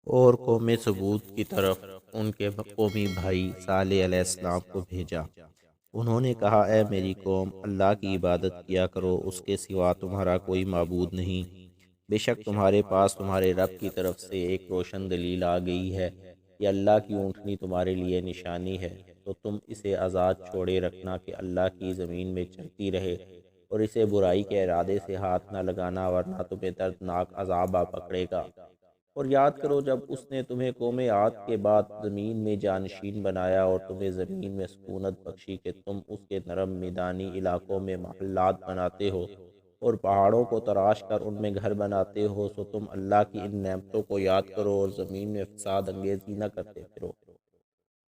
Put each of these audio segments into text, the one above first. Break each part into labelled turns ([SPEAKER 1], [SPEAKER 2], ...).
[SPEAKER 1] اور قوم ثبوت کی طرف ان کے قومی بھائی صالح علیہ السلام کو بھیجا۔ انہوں نے کہا، اے میری قوم، اللہ کی عبادت کیا کرو، اس کے سوا تمہارا کوئی معبود نہیں۔ بے شک تمہارے پاس تمہارے رب کی طرف سے ایک روشن دلیل آ گئی ہے کہ اللہ کی اونٹنی تمہارے لیے نشانی ہے، تو تم اسے آزاد چھوڑے رکھنا کہ اللہ کی زمین میں چلتی رہے، اور اسے برائی کے ارادے سے ہاتھ نہ لگانا، ورنہ تمہیں دردناک عذاب آ پکڑے گا۔ اور یاد کرو جب اس نے تمہیں قوم عاد کے بعد زمین میں جانشین بنایا اور تمہیں زمین میں سکونت بخشی کہ تم اس کے نرم میدانی علاقوں میں محلات بناتے ہو اور پہاڑوں کو تراش کر ان میں گھر بناتے ہو، سو تم اللہ کی ان نعمتوں کو یاد کرو اور زمین میں فساد انگیزی نہ کرتے پھرو۔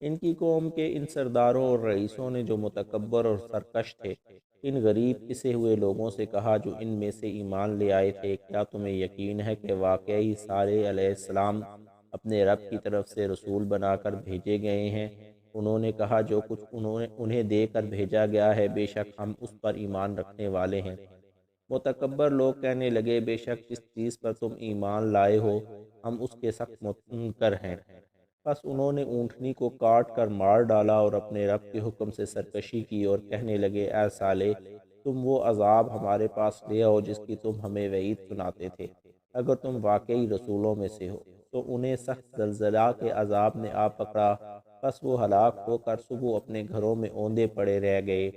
[SPEAKER 1] ان کی قوم کے ان سرداروں اور رئیسوں نے جو متکبر اور سرکش تھے، ان غریب پسے ہوئے لوگوں سے کہا جو ان میں سے ایمان لے آئے تھے، کیا تمہیں یقین ہے کہ واقعی صالح علیہ السلام اپنے رب کی طرف سے رسول بنا کر بھیجے گئے ہیں؟ انہوں نے کہا، جو کچھ انہیں دے کر بھیجا گیا ہے، بے شک ہم اس پر ایمان رکھنے والے ہیں۔ متکبر لوگ کہنے لگے، بے شک جس چیز پر تم ایمان لائے ہو ہم اس کے سخت منکر ہیں۔ پس انہوں نے اونٹنی کو کاٹ کر مار ڈالا اور اپنے رب کے حکم سے سرکشی کی اور کہنے لگے، اے صالح، تم وہ عذاب ہمارے پاس لے آؤ جس کی تم ہمیں وعید سناتے تھے، اگر تم واقعی رسولوں میں سے ہو۔ تو انہیں سخت زلزلہ کے عذاب نے آ پکڑا، پس وہ ہلاک ہو کر صبح اپنے گھروں میں اوندے پڑے رہ گئے۔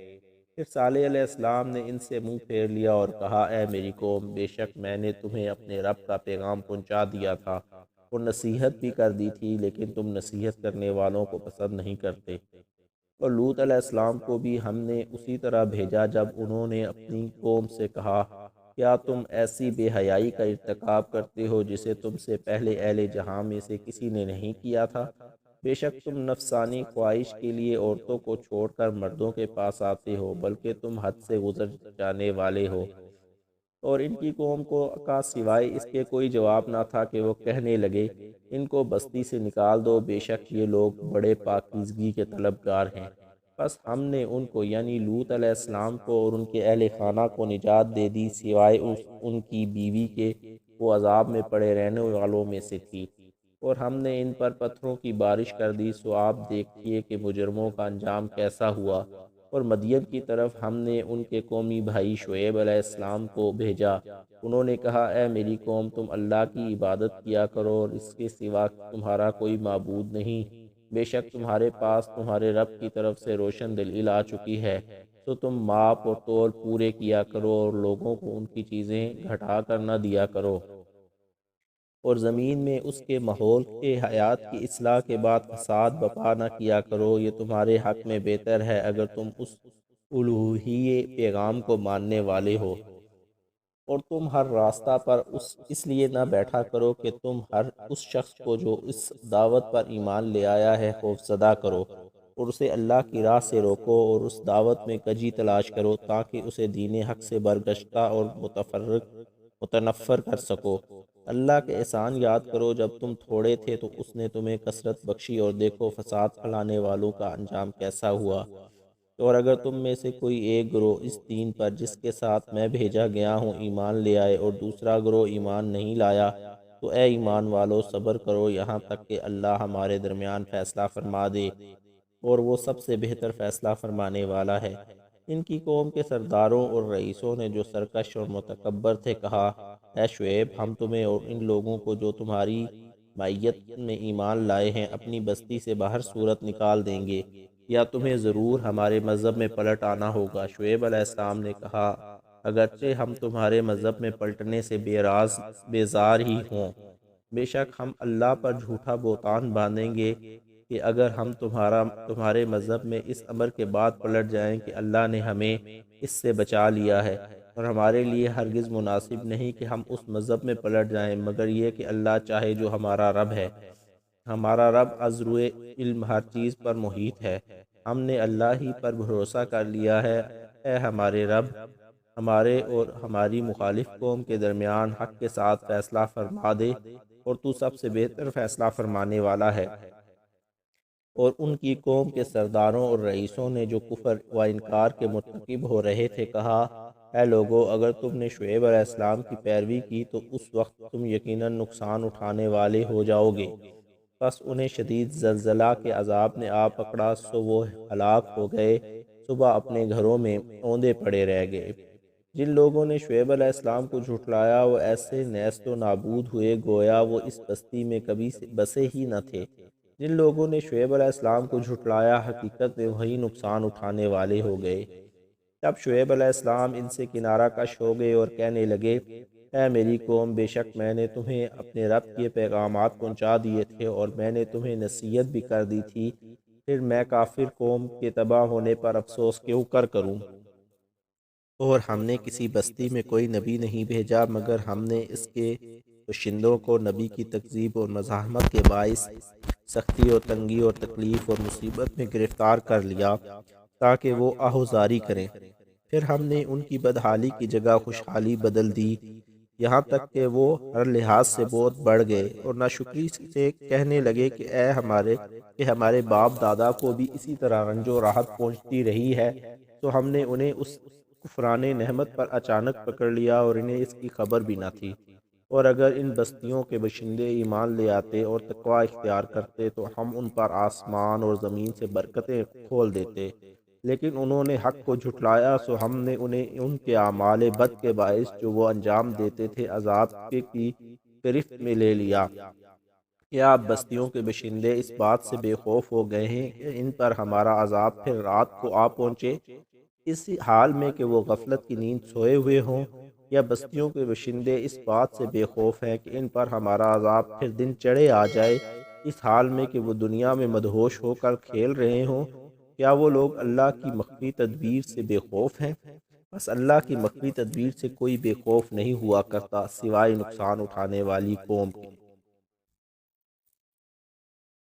[SPEAKER 1] پھر صالح علیہ السلام نے ان سے منہ پھیر لیا اور کہا، اے میری قوم، بے شک میں نے تمہیں اپنے رب کا پیغام پہنچا دیا تھا اور نصیحت بھی کر دی تھی، لیکن تم نصیحت کرنے والوں کو پسند نہیں کرتے۔ اور لوط علیہ السلام کو بھی ہم نے اسی طرح بھیجا جب انہوں نے اپنی قوم سے کہا، کیا تم ایسی بے حیائی کا ارتکاب کرتے ہو جسے تم سے پہلے اہل جہاں میں سے کسی نے نہیں کیا تھا؟ بے شک تم نفسانی خواہش کے لیے عورتوں کو چھوڑ کر مردوں کے پاس آتے ہو، بلکہ تم حد سے گزر جانے والے ہو۔ اور ان کی قوم کا سوائے اس کے کوئی جواب نہ تھا کہ وہ کہنے لگے، ان کو بستی سے نکال دو، بے شک یہ لوگ بڑے پاکیزگی کے طلبگار ہیں۔ پس ہم نے ان کو یعنی لوط علیہ السلام کو اور ان کے اہل خانہ کو نجات دے دی، سوائے ان کی بیوی کے، وہ عذاب میں پڑے رہنے والوں میں سے تھی۔ اور ہم نے ان پر پتھروں کی بارش کر دی، سو آپ دیکھیے کہ مجرموں کا انجام کیسا ہوا۔ اور مدین کی طرف ہم نے ان کے قومی بھائی شعیب علیہ السلام کو بھیجا۔ انہوں نے کہا، اے میری قوم، تم اللہ کی عبادت کیا کرو اور اس کے سوا تمہارا کوئی معبود نہیں، بے شک تمہارے پاس تمہارے رب کی طرف سے روشن دلیل آ چکی ہے، تو تم ماپ اور تول پورے کیا کرو اور لوگوں کو ان کی چیزیں گھٹا کر نہ دیا کرو، اور زمین میں اس کے ماحول کے حیات کی اصلاح کے بعد فساد بپا نہ کیا کرو۔ یہ تمہارے حق میں بہتر ہے اگر تم اس الوہی پیغام کو ماننے والے ہو۔ اور تم ہر راستہ پر اس لیے نہ بیٹھا کرو کہ تم ہر اس شخص کو جو اس دعوت پر ایمان لے آیا ہے خوفزدہ کرو، اور اسے اللہ کی راہ سے روکو اور اس دعوت میں کجی تلاش کرو تاکہ اسے دین حق سے برگشتہ اور متنفر کر سکو۔ اللہ کے احسان یاد کرو، جب تم تھوڑے تھے تو اس نے تمہیں کثرت بخشی، اور دیکھو فساد پھیلانے والوں کا انجام کیسا ہوا۔ اور اگر تم میں سے کوئی ایک گروہ اس دین پر جس کے ساتھ میں بھیجا گیا ہوں ایمان لے آئے اور دوسرا گروہ ایمان نہیں لایا، تو اے ایمان والو صبر کرو یہاں تک کہ اللہ ہمارے درمیان فیصلہ فرما دے، اور وہ سب سے بہتر فیصلہ فرمانے والا ہے۔ ان کی قوم کے سرداروں اور رئیسوں نے جو سرکش اور متکبر تھے کہا، اے شعیب، ہم تمہیں اور ان لوگوں کو جو تمہاری معیت میں ایمان لائے ہیں اپنی بستی سے باہر صورت نکال دیں گے، یا تمہیں ضرور ہمارے مذہب میں پلٹ آنا ہوگا۔ شعیب علیہ السلام نے کہا، اگرچہ ہم تمہارے مذہب میں پلٹنے سے بیزار ہی ہوں، بے شک ہم اللہ پر جھوٹا بہتان باندھیں گے کہ اگر ہم تمہارے مذہب میں اس امر کے بعد پلٹ جائیں کہ اللہ نے ہمیں اس سے بچا لیا ہے، اور ہمارے لیے ہرگز مناسب نہیں کہ ہم اس مذہب میں پلٹ جائیں مگر یہ کہ اللہ چاہے جو ہمارا رب ہے۔ ہمارا رب از روئے علم ہر چیز پر محیط ہے۔ ہم نے اللہ ہی پر بھروسہ کر لیا ہے۔ اے ہمارے رب، ہمارے اور ہماری مخالف قوم کے درمیان حق کے ساتھ فیصلہ فرما دے، اور تو سب سے بہتر فیصلہ فرمانے والا ہے۔ اور ان کی قوم کے سرداروں اور رئیسوں نے جو کفر و انکار کے مرتکب ہو رہے تھے کہا، اے لوگو، اگر تم نے شعیب علیہ السلام کی پیروی کی تو اس وقت تم یقیناً نقصان اٹھانے والے ہو جاؤ گے۔ پس انہیں شدید زلزلہ کے عذاب نے آ پکڑا، سو وہ ہلاک ہو گئے۔ صبح اپنے گھروں میں اوندے پڑے رہ گئے۔ جن لوگوں نے شعیب علیہ السلام کو جھٹلایا وہ ایسے نیست و نابود ہوئے گویا وہ اس بستی میں کبھی سے بسے ہی نہ تھے۔ جن لوگوں نے شعیب علیہ السلام کو جھٹلایا حقیقت میں وہی نقصان اٹھانے والے ہو گئے۔ تب شعیب علیہ السلام ان سے کنارہ کش ہو گئے اور کہنے لگے، اے میری قوم، بے شک میں نے تمہیں اپنے رب کے پیغامات پہنچا دیے تھے اور میں نے تمہیں نصیحت بھی کر دی تھی، پھر میں کافر قوم کے تباہ ہونے پر افسوس کیوں کروں؟ اور ہم نے کسی بستی میں کوئی نبی نہیں بھیجا مگر ہم نے اس کے باشندوں کو نبی کی تکذیب اور مزاحمت کے باعث سختی اور تنگی اور تکلیف اور مصیبت میں گرفتار کر لیا تاکہ وہ آہوزاری کریں۔ پھر ہم نے ان کی بدحالی کی جگہ خوشحالی بدل دی، یہاں تک کہ وہ ہر لحاظ سے بہت بڑھ گئے اور ناشکری سے کہنے لگے کہ ہمارے باپ دادا کو بھی اسی طرح رنج و راحت پہنچتی رہی ہے۔ تو ہم نے انہیں اس کفران نعمت پر اچانک پکڑ لیا اور انہیں اس کی خبر بھی نہ تھی۔ اور اگر ان بستیوں کے باشندے ایمان لے آتے اور تقوی اختیار کرتے تو ہم ان پر آسمان اور زمین سے برکتیں کھول دیتے، لیکن انہوں نے حق کو جھٹلایا، سو ہم نے انہیں ان کے اعمال بد کے باعث جو وہ انجام دیتے تھے عذاب کی گرفت میں لے لیا۔ کیا اب بستیوں کے باشندے اس بات سے بے خوف ہو گئے ہیں کہ ان پر ہمارا عذاب پھر رات کو آ پہنچے، اس حال میں کہ وہ غفلت کی نیند سوئے ہوئے ہوں؟ یا بستیوں کے باشندے اس بات سے بے خوف ہیں کہ ان پر ہمارا عذاب پھر دن چڑھے آ جائے، اس حال میں کہ وہ دنیا میں مدہوش ہو کر کھیل رہے ہوں؟ کیا وہ لوگ اللہ کی مخفی تدبیر سے بے خوف ہیں؟ بس اللہ کی مخفی تدبیر سے کوئی بے خوف نہیں ہوا کرتا سوائے نقصان اٹھانے والی قوم کے۔